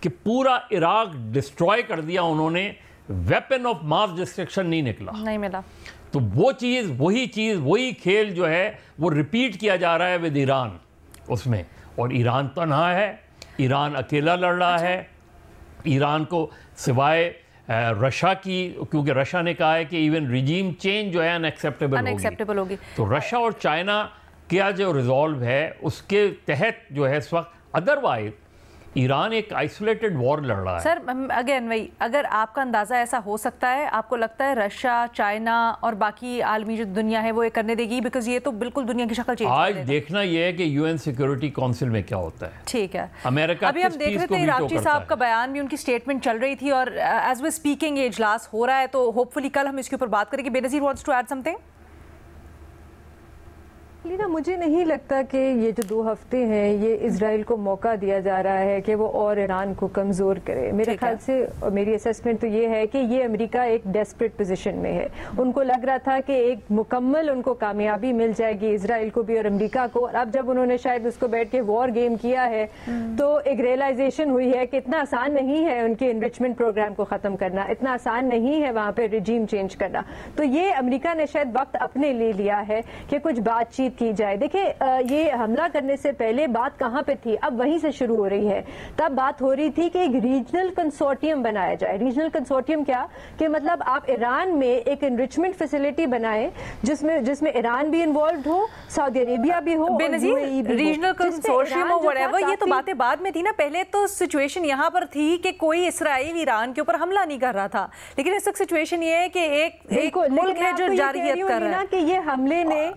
कि पूरा इराक डिस्ट्रॉय कर दिया उन्होंने, वेपन ऑफ मास डिस्ट्रक्शन नहीं निकला, नहीं मिला। तो वो चीज़ वही खेल जो है वो रिपीट किया जा रहा है विद ईरान उसमें। और ईरान तन्हा है, ईरान अकेला लड़ रहा है। ईरान को सिवाय रशिया की, क्योंकि रशिया ने कहा है कि इवन रिजीम चेंज जो है अनएक्सेप्टेबल होगी, तो रशिया और चाइना क्या जो रिजॉल्व है उसके तहत जो है इस वक्त, अदरवाइज ईरान एक आइसोलेटेड वॉर लड़ रहा है। सर अगेन वही, अगर आपका अंदाज़ा ऐसा हो सकता है, आपको लगता है रशिया, चाइना और बाकी आलमी जो दुनिया है वो ये करने देगी? बिकॉज ये तो बिल्कुल दुनिया की शक्ल चेंज कर देगा। आज देखना ये है कि यूएन सिक्योरिटी काउंसिल में क्या होता है। ठीक है, अमेरिका अभी हम देख रहे थे इराक़ची साहब का बयान भी, उनकी स्टेटमेंट चल रही थी और एज वे स्पीकिंग ये इजलास हो रहा है, तो होपफुली कल हम इसके ऊपर बात करेंगे। Benazir wants to add something? Leena, मुझे नहीं लगता कि ये जो 2 हफ्ते हैं ये इजराइल को मौका दिया जा रहा है कि वो और ईरान को कमज़ोर करे। मेरे ख्याल से, और मेरी असेसमेंट तो ये है कि ये अमेरिका एक डेस्परेट पोजीशन में है। उनको लग रहा था कि एक मुकम्मल उनको कामयाबी मिल जाएगी, इजराइल को भी और अमेरिका को, और अब जब उन्होंने शायद उसको बैठ के वॉर गेम किया है तो एक रियलाइजेशन हुई है कि इतना आसान नहीं है उनके इनरिचमेंट प्रोग्राम को ख़त्म करना, इतना आसान नहीं है वहाँ पर रिजीम चेंज करना। तो ये अमेरिका ने शायद वक्त अपने ले लिया है कि कुछ बातचीत की जाए। देखिए, ये हमला करने से पहले बात कहां पे थी, अब वहीं से शुरू हो रही है। तब बात हो रही थी कि एक रीजनल कंसोर्टियम बनाया जाए। रीजनल कंसोर्टियम क्या कि मतलब आप ईरान में एक एनरिचमेंट फैसिलिटी बनाएं जिसमें ईरान भी इन्वॉल्व हो, सऊदी अरेबिया भी हो, रीजनल कंसोर्टियम और व्हाटएवर। ये तो बातें बाद में थी ना, पहले तो सिचुएशन यहाँ पर थी कि कोई इसराइल ईरान के ऊपर हमला नहीं कर रहा था, लेकिन इस वक्त सिचुएशन ये है कि एक मुल्क है जो जारहियत कर रहा है कि ये हमले ने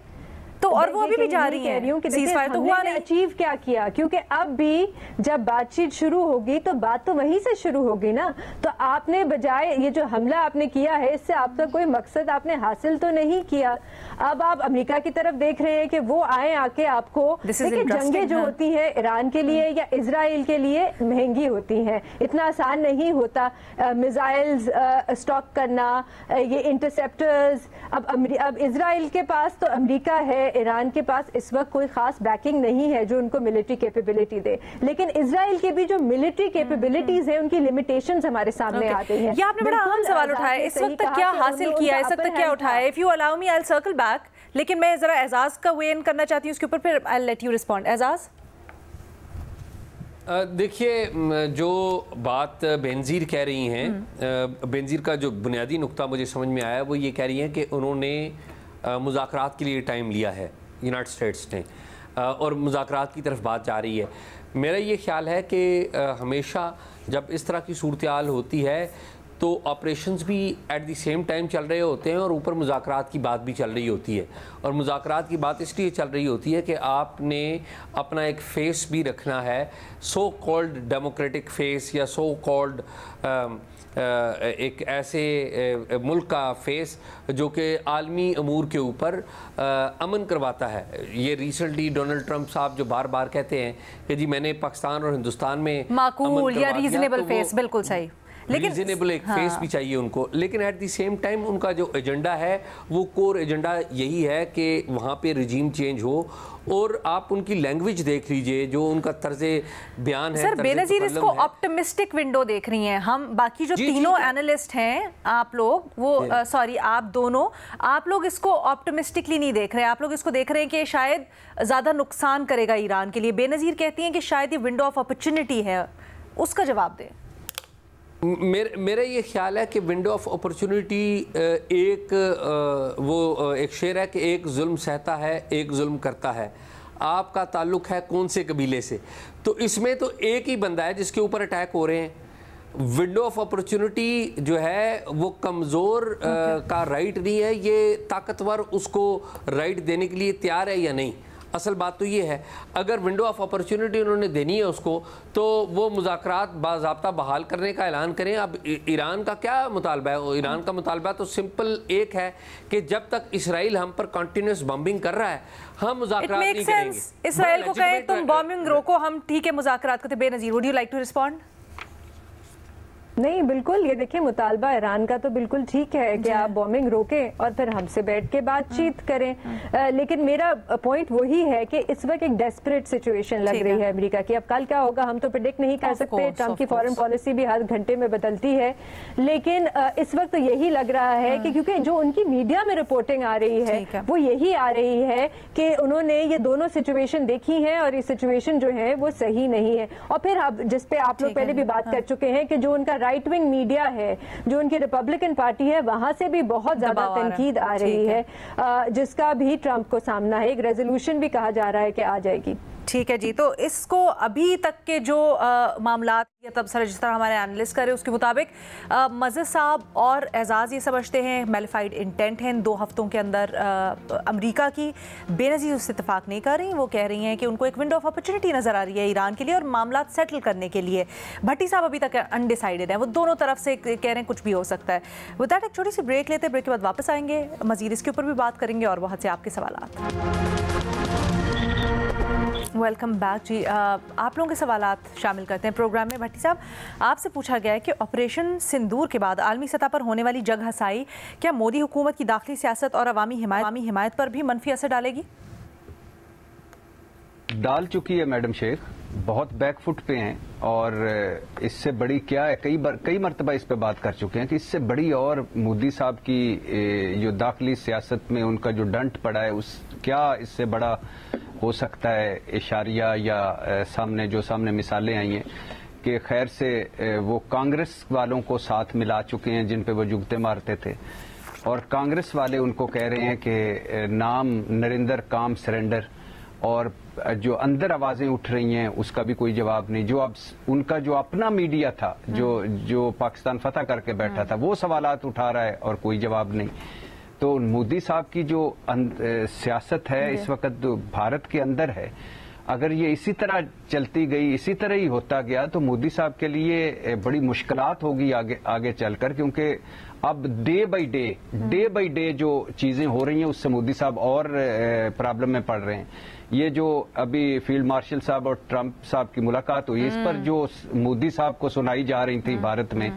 तो, और वो अभी भी जारी है। सीज़फायर तो हुआ नहीं। अचीव क्या किया, क्योंकि अब भी जब बातचीत शुरू होगी तो बात तो वहीं से शुरू होगी ना। तो आपने बजाय ये जो हमला आपने किया है, इससे आपका कोई मकसद आपने हासिल तो नहीं किया। अब आप अमेरिका की तरफ देख रहे हैं कि वो आए आके आपको, देखिए जंगें जो होती हैं ईरान के लिए या इजराइल के लिए महंगी होती हैं, इतना आसान नहीं होता मिसाइल्स स्टॉक करना, ये इंटरसेप्टर्स। अब इजराइल के पास तो अमेरिका है, ईरान के पास इस वक्त कोई खास बैकिंग नहीं है जो उनको मिलिट्री कैपेबिलिटी दे, लेकिन इजराइल के भी जो मिलिट्री कैपेबिलिटीज है उनकी लिमिटेशंस हमारे सामने आ गई हैं। ये आपने बड़ा अहम सवाल उठाया, इस वक्त तक क्या हासिल किया, इस वक्त तक क्या उठाया? If you allow me I will circle back, लेकिन मैं जरा एजाज का वे इन करना चाहती हूँ उसके ऊपर, फिर I will let you respond. Ejaz, देखिए, जो बात बेनज़ीर कह रही हैं, बेनज़ीर का जो बुनियादी नुक्ता मुझे समझ में आया वो ये कह रही हैं कि उन्होंने मुज़ाकरात के लिए टाइम लिया है यूनाइटेड स्टेट्स ने, और मुज़ाकरात की तरफ बात जा रही है। मेरा ये ख्याल है कि हमेशा जब इस तरह की सूरत हाल होती है تو آپریشنز بھی ایٹ دی سیم ٹائم چل رہے ہوتے ہیں اور اوپر مذاکرات کی بات بھی چل رہی ہوتی ہے. اور مذاکرات کی بات اس لیے چل رہی ہوتی ہے کہ آپ نے اپنا ایک فیس بھی رکھنا ہے, سو کالڈ ڈیموکریٹک فیس یا سو کالڈ ایک ایسے ملک کا فیس جو کہ عالمی امور کے اوپر امن کرواتا ہے. یہ ریسنٹلی ڈونلڈ ٹرمپ صاحب جو بار بار کہتے ہیں کہ جی میں نے پاکستان اور ہندوستان میں معقول یا ریزنیبل فیس, بالکل صحیح, لیکن ریزنیبل ایک فیس بھی چاہیے ان کو, لیکن ایٹ دی سیم ٹائم ان کا جو ایجنڈا ہے وہ کور ایجنڈا یہی ہے کہ وہاں پہ رجیم چینج ہو. اور آپ ان کی لینگویج دیکھ لیجئے, جو ان کا طرز بیان ہے. سر بے نظیر اس کو آپٹمسٹک ونڈو دیکھ رہی ہیں ہم, باقی جو تینوں اینالسٹ ہیں آپ لوگ وہ سوری آپ دونوں, آپ لوگ اس کو آپٹمسٹکلی نہیں دیکھ رہے, آپ لوگ اس کو دیکھ رہے ہیں کہ شاید زیادہ نقصان کرے گا ایران کے لیے. بے نظیر کہتی ہیں کہ شاید یہ ونڈو آف اپرچونٹی ہے, اس کا جواب دیں. میرا یہ خیال ہے کہ ونڈو آف اپرچونٹی ایک وہ ایک شعر ہے کہ ایک ظلم سہتا ہے ایک ظلم کرتا ہے. آپ کا تعلق ہے کون سے قبیلے سے؟ تو اس میں تو ایک ہی بندہ ہے جس کے اوپر اٹیک ہو رہے ہیں. ونڈو آف اپرچونٹی جو ہے وہ کمزور کا رائٹ نہیں ہے, یہ طاقتور اس کو رائٹ دینے کے لیے تیار ہے یا نہیں. اصل بات تو یہ ہے, اگر ونڈو آف اپرچونٹی انہوں نے دینی ہے اس کو تو وہ مذاکرات باضابطہ بحال کرنے کا اعلان کریں. اب ایران کا کیا مطالبہ ہے؟ ایران کا مطالبہ تو سمپل ایک ہے کہ جب تک اسرائیل ہم پر کنٹینیوس بمبنگ کر رہا ہے ہم مذاکرات نہیں کریں گے. اسرائیل کو کہیں تم بمبنگ روکو, ہم ٹھیک ہے مذاکرات کرتے. Benazir, would you like to respond? نہیں بالکل, یہ دیکھیں مطالبہ ایران کا تو بالکل ٹھیک ہے کہ آپ بومبنگ روکیں اور پھر ہم سے بیٹھ کے بات چیت کریں, لیکن میرا پوائنٹ وہی ہے کہ اس وقت ایک ڈیسپریٹ سچویشن لگ رہی ہے امریکہ کی. اب کل کیا ہوگا ہم تو پریڈکٹ نہیں کر سکتے, ٹرمپ کی فارن پالیسی بھی ہر گھنٹے میں بدلتی ہے, لیکن اس وقت یہی لگ رہا ہے کہ کیونکہ جو ان کی میڈیا میں رپورٹنگ آ رہی ہے وہ یہی آ رہی ہے کہ انہوں نے یہ دونوں سچویشن دیکھی ہیں اور یہ سچویشن جو ہے وہ صحیح نہیں ہے. اور پھر اب جس پہ آپ لوگ پہلے بھی بات کر چکے ہیں کہ جو ان کا رائٹ ونگ میڈیا ہے, جو ان کی ریپبلکن پارٹی ہے, وہاں سے بھی بہت زیادہ تنقید آ رہی ہے, جس کا بھی ٹرمپ کو سامنا ہے. ایک ریزولوشن بھی کہا جا رہا ہے کہ آ جائے گی. ٹھیک ہے جی, تو اس کو ابھی تک کے جو معاملات یا تبصرہ جس طرح ہمارے اینالسٹ کرے اس کے مطابق مظہر صاحب اور اعزاز یہ سمجھتے ہیں میلیفائڈ انٹینٹ ہے ان 2 ہفتوں کے اندر امریکہ کی. بے نظیر اس سے اتفاق نہیں کر رہی, وہ کہہ رہی ہیں کہ ان کو ایک ونڈو آف اپرچونٹی نظر آ رہی ہے ایران کے لیے اور معاملات سیٹل کرنے کے لیے. بھٹی صاحب ابھی تک انڈیسائیڈڈ ہیں, وہ دونوں طرف سے کہہ رہے ہیں کچھ بھی ہو سکتا ہے. ود دیٹ ایک چھوٹی سی بریک لیتے ہیں, بریک کے بعد واپس آئیں گے, مزید اس کے اوپر بھی بات کریں گے اور بہت سے آپ کے سوالات. ویلکم بیک جی, آپ لوگوں کے سوالات شامل کرتے ہیں پروگرام میں. بھٹی صاحب, آپ سے پوچھا گیا ہے کہ آپریشن سندور کے بعد عالمی سطح پر ہونے والی جنگ ہسائی کیا مودی حکومت کی داخلی سیاست اور عوامی حمایت پر بھی منفی اثر ڈالے گی؟ ڈال چکی ہے میڈم شیخ, بہت بیک فٹ پہ ہیں, اور اس سے بڑی کیا ہے, کئی مرتبہ اس پہ بات کر چکے ہیں کہ اس سے بڑی اور مودی صاحب کی جو داخلی سیاست میں ان کا جو ڈنٹ پڑا ہے, کیا اس سے بڑا ہو سکتا ہے اشاریہ یا سامنے مثالیں آئی ہیں کہ خیر سے وہ کانگریس والوں کو ساتھ ملا چکے ہیں جن پہ وہ جگتے مارتے تھے, اور کانگریس والے ان کو کہہ رہے ہیں کہ نام نریندر کام سرنڈر, اور جو اندر آوازیں اٹھ رہی ہیں اس کا بھی کوئی جواب نہیں. جو اب ان کا جو اپنا میڈیا تھا جو پاکستان فتح کر کے بیٹھا تھا وہ سوالات اٹھا رہا ہے اور کوئی جواب نہیں. تو مودی صاحب کی جو سیاست ہے اس وقت بھارت کے اندر ہے, اگر یہ اسی طرح چلتی گئی, اسی طرح ہی ہوتا گیا تو مودی صاحب کے لیے بڑی مشکلات ہوگی آگے چل کر, کیونکہ اب ڈے بائی ڈے جو چیزیں ہو رہی ہیں اس سے مودی صاحب اور پرابلم میں پڑ رہے ہیں. یہ جو ابھی فیلڈ مارشل صاحب اور ٹرمپ صاحب کی ملاقات ہوئی, اس پر جو مودی صاحب کو سنائی جا رہی تھی بھارت میں,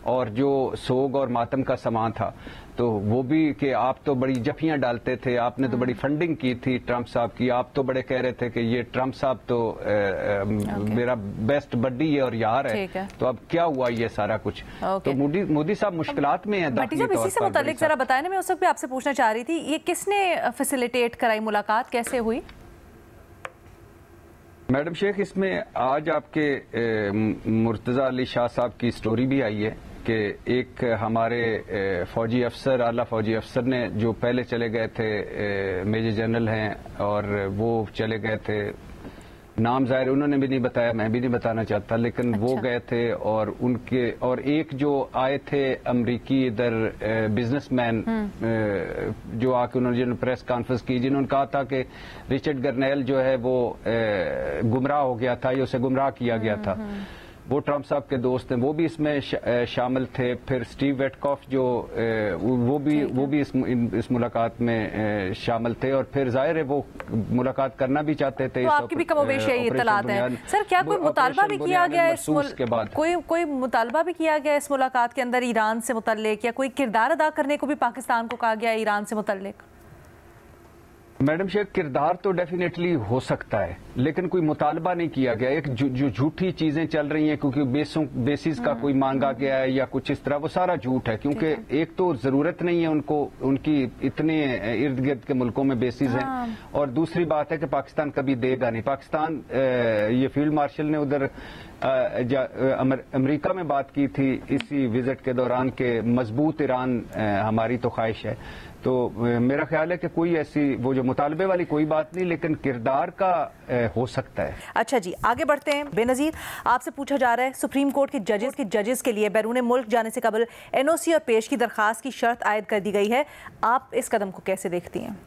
اور جو سوگ اور ماتم کا سامان تھا, تو وہ بھی کہ آپ تو بڑی جفیاں ڈالتے تھے, آپ نے تو بڑی فنڈنگ کی تھی ٹرمپ صاحب کی, آپ تو بڑے کہہ رہے تھے کہ یہ ٹرمپ صاحب تو میرا بیسٹ بڈی ہے اور یار ہے, تو اب کیا ہوا یہ سارا کچھ. تو مودی صاحب مشکلات میں ہیں. اسی سے متعلق ذرا بتائیں نا, میں اس وقت بھی آپ سے پوچھنا چاہ رہی تھی, یہ کس نے فیسیلیٹیٹ کرائی ملاقات, کیسے ہوئی؟ میڈم شیخ, اس میں آج آپ کے مرتضی علی شاہ صاحب کی سٹوری بھی آئی ہے کہ ایک ہمارے فوجی افسر, اعلیٰ فوجی افسر نے جو پہلے چلے گئے تھے, میجر جنرل ہیں, اور وہ چلے گئے تھے नाम ज़ाहिर उन्होंने भी नहीं बताया, मैं भी नहीं बताना चाहता, लेकिन वो गए थे और उनके और एक जो आए थे अमरीकी इधर बिजनेसमैन जो आके उन्होंने जिन्होंने प्रेस कॉन्फ्रेंस की, जिन्होंने कहा था कि रिचर्ड गर्नेल जो है वो गुमराह हो गया था या उसे गुमराह किया गया था, वो ट्रंप साहब के दोस्त हैं, वो भी इसमें शामिल थे। फिर स्टीव वेटकॉफ जो वो भी इस मुलाकात में शामिल थे, और फिर जाहिर है वो मुलाकात करना भी चाहते थे। तो आपकी भी कमोबेश यही इत्तलात हैं सर, क्या कोई मुतालबा भी किया गया है कोई मुतालबा भी किया गया इस मुलाकात के अंदर ईरान से मुतल्लिक, या कोई किरदार अदा करने को भी पाकिस्तान को कहा गया ईरान से मुतल्लिक? मैडम शेख, किरदार तो डेफिनेटली हो सकता है, लेकिन कोई मुतालबा नहीं किया गया। एक जो झूठी चीजें चल रही हैं क्योंकि बेसिस का कोई मांगा गया है या कुछ इस तरह, वो सारा झूठ है, क्योंकि एक तो जरूरत नहीं है उनको, उनकी इतने इर्द गिर्द के मुल्कों में बेसिस हैं, और दूसरी बात है कि पाकिस्तान कभी देगा नहीं। पाकिस्तान ये फील्ड मार्शल ने उधर अमेरिका में बात की थी इसी विजिट के दौरान के मजबूत ईरान हमारी तो ख्वाहिश है। तो मेरा ख्याल है कि कोई ऐसी वो जो मुतालबे वाली कोई बात नहीं, लेकिन किरदार का हो सकता है। अच्छा जी, आगे बढ़ते हैं। बेनज़ीर, आपसे पूछा जा रहा है सुप्रीम कोर्ट के जजेस के लिए बैरून मुल्क जाने से कबल एनओसी और पेश की दरखास्त की शर्त आयद कर दी गई है, आप इस कदम को कैसे देखती हैं?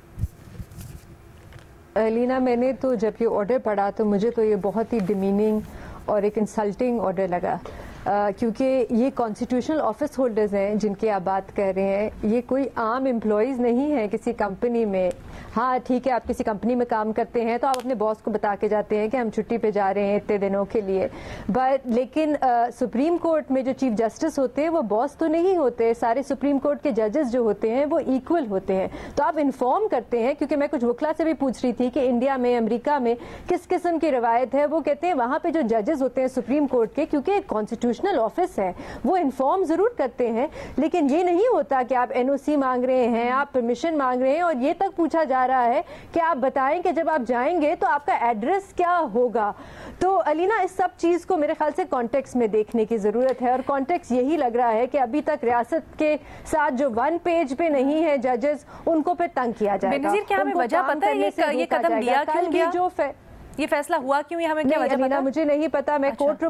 लीना, मैंने तो जब ये ऑर्डर पढ़ा तो मुझे तो ये बहुत ही डिमीनिंग और एक इंसल्टिंग ऑर्डर लगा, क्योंकि ये कॉन्स्टिट्यूशनल ऑफिस होल्डर्स हैं जिनकी आप बात कर रहे हैं, ये कोई आम एम्प्लॉयज़ नहीं है किसी कंपनी में। हाँ ठीक है, आप किसी कंपनी में काम करते हैं तो आप अपने बॉस को बता के जाते हैं कि हम छुट्टी पे जा रहे हैं इतने दिनों के लिए, बट लेकिन सुप्रीम कोर्ट में जो चीफ जस्टिस होते हैं वो बॉस तो नहीं होते। सारे सुप्रीम कोर्ट के जजेस जो होते हैं वो इक्वल होते हैं, तो आप इन्फॉर्म करते हैं। क्योंकि मैं कुछ वकला से भी पूछ रही थी कि इंडिया में, अमेरिका में किस किस्म की रवायत है, वो कहते हैं वहाँ पे जो जजेस होते हैं सुप्रीम कोर्ट के, क्योंकि एक कॉन्स्टिट्यूशनल ऑफिस है, वो इन्फॉर्म जरूर करते हैं, लेकिन ये नहीं होता कि आप एनओसी मांग रहे हैं, आप परमिशन मांग रहे हैं, और ये तक पूछा जा रहा है कि आप बताएं कि जब आप जाएंगे तो आपका एड्रेस क्या होगा। तो अलीना, इस सब चीज को मेरे ख्याल से कॉन्टेक्स्ट में देखने की जरूरत है, और कॉन्टेक्स्ट यही लग रहा है कि अभी तक रियासत के साथ जो वन पेज पे नहीं है जजेस, उनको पे तंग किया जाएगा। बेनज़ीर, क्या हमें वजह पता है ये कदम लिया क्यों गया? जो ये फैसला हुआ क्यों, ये हमें क्या वजह पता? मुझे नहीं पता, मैं कोर्ट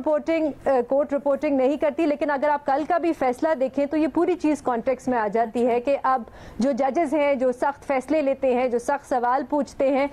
रिपोर्टिंग नहीं करती, लेकिन अगर आप कल का भी फैसला देखें तो ये पूरी चीज कॉन्टेक्स्ट में आ जाती है कि अब जो जजेस हैं, जो सख्त फैसले लेते हैं, जो सख्त सवाल पूछते हैं,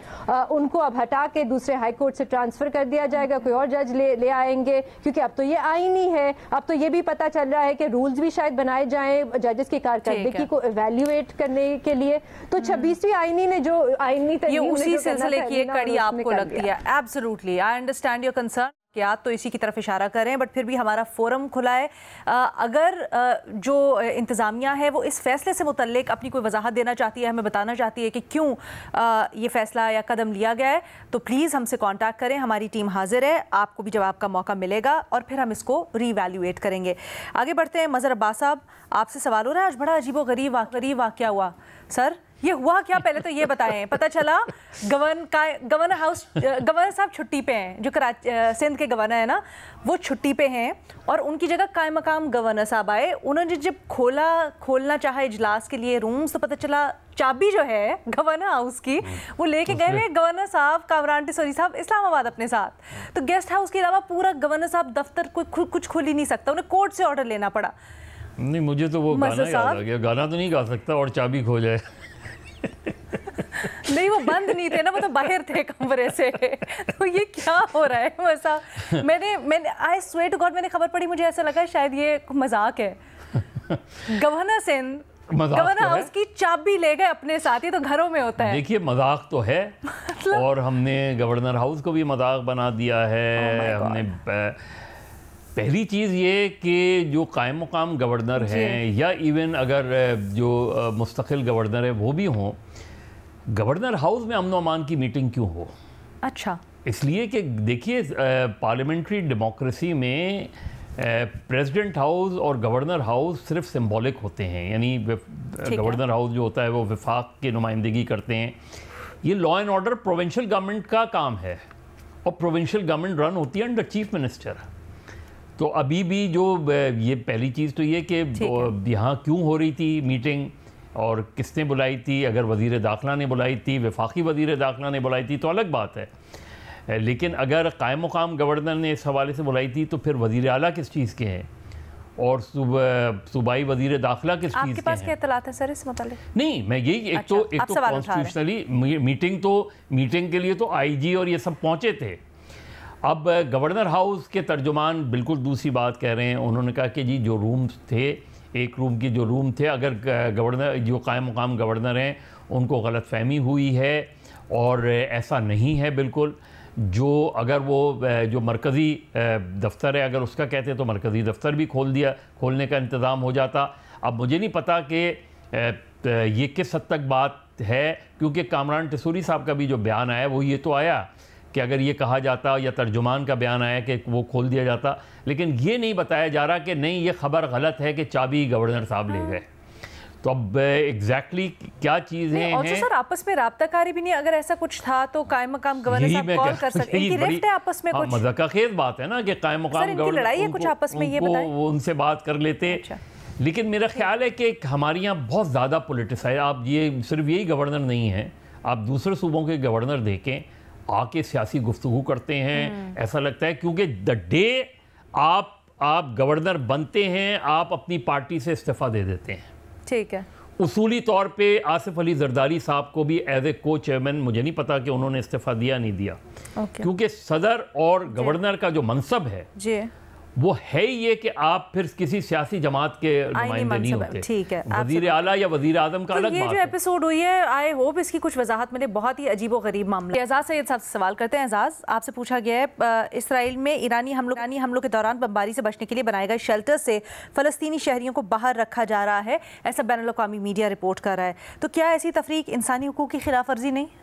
उनको अब हटा के दूसरे हाई कोर्ट से ट्रांसफर कर दिया जाएगा, कोई और जज ले आएंगे, क्योंकि अब तो ये आईनी है। अब तो ये भी पता चल रहा है कि रूल्स भी शायद बनाए जाएं जजेस की कारकर्दगी को इवैल्यूएट करने के लिए। तो 26वीं आईनी ने जो आईनी उसी सिलसिले की एक कड़ी आपको लगती है? Absolutely, I understand your concern कि आप तो इसी की तरफ इशारा कर रहे हैं, बट फिर भी हमारा फोरम खुला है। अगर जो इंतज़ामिया है वो इस फैसले से मुतल्लिक अपनी कोई वजाहत देना चाहती है, हमें बताना चाहती है कि क्यों ये फैसला या कदम लिया गया है, तो प्लीज़ हमसे कांटेक्ट करें, हमारी टीम हाजिर है, आपको भी जवाब का मौका मिलेगा और फिर हम इसको रीवैल्यूएट करेंगे। आगे बढ़ते हैं। मज़हर अब्बास साहब, आपसे सवाल हो रहा है, आज बड़ा अजीबो गरीब वाक़या हुआ। सर, ये हुआ क्या, पहले तो ये बताएं। पता चला गवर्नर साहब छुट्टी पे हैं, जो सिंध के गवर्नर है ना, वो छुट्टी पे हैं, और उनकी जगह कायम मकाम गवर्नर साहब आए। उन्होंने जब खोलना चाहा इजलास के लिए रूम्स, तो पता चला चाबी जो है गवर्नर हाउस की वो लेके गए हुए गवर्नर साहब कामरान टिसोरी साहब इस्लामाबाद अपने साथ। तो गेस्ट हाउस के अलावा पूरा गवर्नर साहब दफ्तर कुछ खोल ही नहीं सकता, उन्हें कोर्ट से ऑर्डर लेना पड़ा। नहीं, मुझे तो वो गाना याद आ गया, गाना तो नहीं गा सकता और चाबी खो जाए। नहीं, वो बंद नहीं थे ना, वो तो बाहर थे कमरे से। तो ये क्या हो रहा है वैसा? मैंने आई स्वेयर टू गॉड, मैंने खबर पढ़ी, मुझे ऐसा लगा शायद ये मजाक है। गवर्नर सिंध गवर्नर हाउस की चाबी ले गए अपने साथ, ही तो घरों में होता है। देखिए, मजाक तो है और हमने गवर्नर हाउस को भी मजाक बना दिया है। हमने पहली चीज़ ये कि जो कायम मुकाम गवर्नर हैं, या इवन अगर जो मुस्तकिल गवर्नर है वो भी हों, गवर्नर हाउस में अमन अमान की मीटिंग क्यों हो? अच्छा, इसलिए कि देखिए, पार्लियामेंट्री डेमोक्रेसी में प्रेसिडेंट हाउस और गवर्नर हाउस सिर्फ सिंबॉलिक होते हैं, यानी गवर्नर हाउस जो होता है वो वफाक की नुमाइंदगी करते हैं। ये law and order provincial government का काम है, और प्रोविंशियल गवर्नमेंट रन होती है अंडर चीफ मिनिस्टर। तो अभी भी जो ये पहली चीज़ तो ये कि यहाँ क्यों हो रही थी मीटिंग और किसने बुलाई थी। अगर वज़ीर दाखिला ने बुलाई थी, वफाकी वज़ीर दाखिला ने बुलाई थी, तो अलग बात है। لیکن اگر قائم مقام گورنر نے اس حوالے سے بلائی تھی تو پھر وزیر اعلیٰ کس چیز کے ہیں اور صوبائی وزیر داخلہ کس چیز کے ہیں؟ آپ کے پاس کیا اطلاعات ہے سر اس متعلق؟ نہیں، میں یہی ایک تو کانسٹیٹیوشنلی میٹنگ کے لیے تو آئی جی اور یہ سب پہنچے تھے. اب گورنر ہاؤس کے ترجمان بالکل دوسری بات کہہ رہے ہیں. انہوں نے کہا کہ جی جو رومز تھے، ایک روم کی جو روم تھے، اگر گورنر جو قائم مقام گورنر ہیں ان کو غلط فہمی ہوئی ہے اور ایسا نہیں ہے بالکل. جو اگر وہ جو مرکزی دفتر ہے اگر اس کا کہتے تو مرکزی دفتر بھی کھولنے کا انتظام ہو جاتا. اب مجھے نہیں پتا کہ یہ کس حد تک بات ہے، کیونکہ کامران ٹسوری صاحب کا بھی جو بیان آیا وہ یہ تو آیا کہ اگر یہ کہا جاتا یا ترجمان کا بیان آیا کہ وہ کھول دیا جاتا، لیکن یہ نہیں بتایا جا رہا کہ نہیں یہ خبر غلط ہے کہ چابی گورنر صاحب لے گئے. تو اب ایگزیکٹلی کیا چیزیں ہیں؟ اور سر آپس میں رابطہ کاری بھی نہیں، اگر ایسا کچھ تھا تو قائم مقام گورنر صاحب کال کر سکتے ہیں. ان کی رفت ہے آپس میں کچھ؟ مذاکرہ خیز بات ہے نا کہ قائم مقام گورنر، سر ان کی لڑائی ہے کچھ آپس میں، یہ بتائیں. وہ ان سے بات کر لیتے. لیکن میرا خیال ہے کہ ہمارے یہاں بہت زیادہ پولیٹیسائز، آپ یہ صرف یہی گورنر نہیں ہیں، آپ دوسرے صوبوں کے گورنر دیکھیں آ کے سیاسی گفتگو کرتے ہیں. ایسا لگتا ہے کیونکہ دا ڈے آپ گورنر بنتے ہیں آپ اپنی پارٹی سے استعفیٰ دے دیتے ہیں. ٹھیک ہے. اصولی طور پہ آصف علی زرداری صاحب کو بھی ایز اے کو چیئرمین مجھے نہیں پتا کہ انہوں نے استعفیٰ دیا نہیں دیا، کیونکہ صدر اور گورنر کا جو منصب ہے وہ ہے یہ کہ آپ پھر کسی سیاسی جماعت کے نمائندے نہیں ہوتے. ٹھیک ہے. وزیر اعلیٰ یا وزیر اعظم کا الگ بات ہے. یہ جو ایپیسوڈ ہوئی ہے آئی ہوپ اس کی کچھ وضاحت ملے. بہت ہی عجیب و غریب معاملہ. اعزاز سید صاحب سے سوال کرتے ہیں. اعزاز، آپ سے پوچھا گیا ہے اسرائیل میں ایرانی حملوں کے دوران بمباری سے بچنے کے لیے بنائے گئے شیلٹر سے فلسطینی شہریوں کو باہر رکھا جا رہا ہے، ایسا بین الاقوامی میڈیا رپورٹ کر رہا ہے. تو کیا ایسی تفریق انسانی حقوق کی خلاف ورزی نہیں؟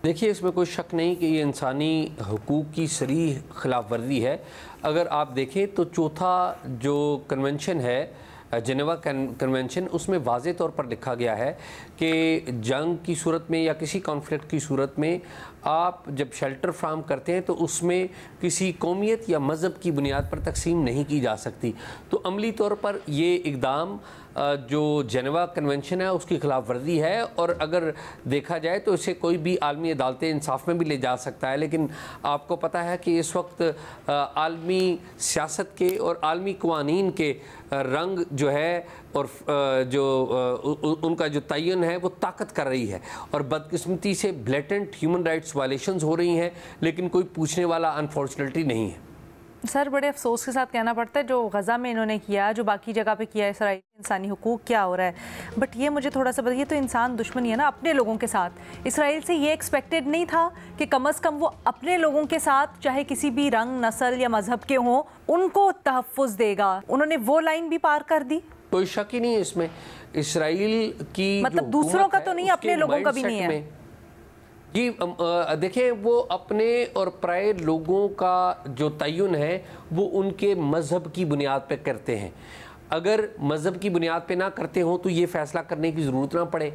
دیکھیے اس میں کوئی شک نہیں کہ یہ انسانی حقوق کی صریح خلاف ورزی ہے. اگر آپ دیکھیں تو چوتھا جو کنونشن ہے جنیوا کنونشن، اس میں واضح طور پر لکھا گیا ہے کہ جنگ کی صورت میں یا کسی کانفلکٹ کی صورت میں آپ جب شیلٹر فراہم کرتے ہیں تو اس میں کسی قومیت یا مذہب کی بنیاد پر تقسیم نہیں کی جا سکتی. تو عملی طور پر یہ اقدام جو جنیوا کنونشن ہے اس کی خلاف ورزی ہے، اور اگر دیکھا جائے تو اسے کوئی بھی عالمی عدالت انصاف میں بھی لے جا سکتا ہے. لیکن آپ کو پتہ ہے کہ اس وقت عالمی سیاست کے اور عالمی قوانین کے رنگ جو ہے اور جو ان کا جو تعین ہے وہ طاقت کر رہی ہے، اور بدقسمتی سے بلیٹنٹ ہیومن رائٹس وائلیشنز ہو رہی ہیں، لیکن کوئی پوچھنے والا انفارچونیٹلی نہیں ہے. سر بڑے افسوس کے ساتھ کہنا پڑتا ہے جو غزہ میں انہوں نے کیا، جو باقی جگہ پہ کیا اسرائیل انسانی حقوق کیا ہو رہا ہے. بٹ یہ مجھے تھوڑا سا بتائیے، تو انسان دشمنی ہے نا اپنے لوگوں کے ساتھ. اسرائیل سے یہ ایکسپیکٹڈ نہیں تھا کہ کم از کم وہ اپنے لوگوں کے ساتھ چاہے کسی بھی رنگ، نسل یا مذہب کے ہوں ان کو تحفظ دے گا؟ انہوں نے وہ لائن بھی پار کر دی. کوئی شک ہی نہیں اس میں. اسرائیل کی مطلب دوسروں کا تو نہیں، اپنے لوگوں کا بھی نہیں ہے. جی دیکھیں، وہ اپنے اور پرائے لوگوں کا جو تعین ہے وہ ان کے مذہب کی بنیاد پہ کرتے ہیں. اگر مذہب کی بنیاد پہ نہ کرتے ہوں تو یہ فیصلہ کرنے کی ضرورت نہ پڑے،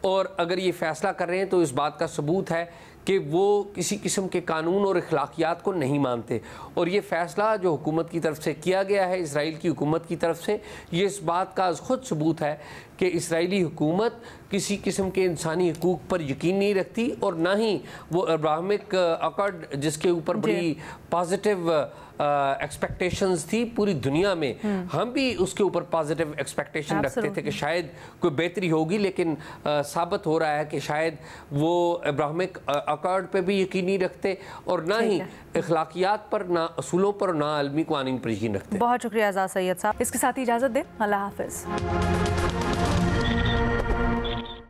اور اگر یہ فیصلہ کر رہے ہیں تو اس بات کا ثبوت ہے کہ وہ کسی قسم کے قانون اور اخلاقیات کو نہیں مانتے. اور یہ فیصلہ جو حکومت کی طرف سے کیا گیا ہے، اسرائیل کی حکومت کی طرف سے، یہ اس بات کا خود ثبوت ہے کہ اسرائیلی حکومت کسی قسم کے انسانی حقوق پر یقین نہیں رکھتی، اور نہ ہی وہ ابراہمک اکارڈ جس کے اوپر بڑی پازیٹیو ایکسپیکٹیشنز تھی پوری دنیا میں، ہم بھی اس کے اوپر پازیٹیو ایکسپیکٹیشن رکھتے تھے کہ شاید کوئی بہتری ہوگی، لیکن ثابت ہو رہا ہے کہ شاید وہ ابراہمک اکارڈ پہ بھی یقین نہیں رکھتے، اور نہ ہی اخلاقیات پر، نہ اصولوں پر، نہ عالمی قوانین پر یقین رکھتے. بہت شکریہ اعزاز سید صاحب. اس کے ساتھ اجازت دیں. اللہ حافظ.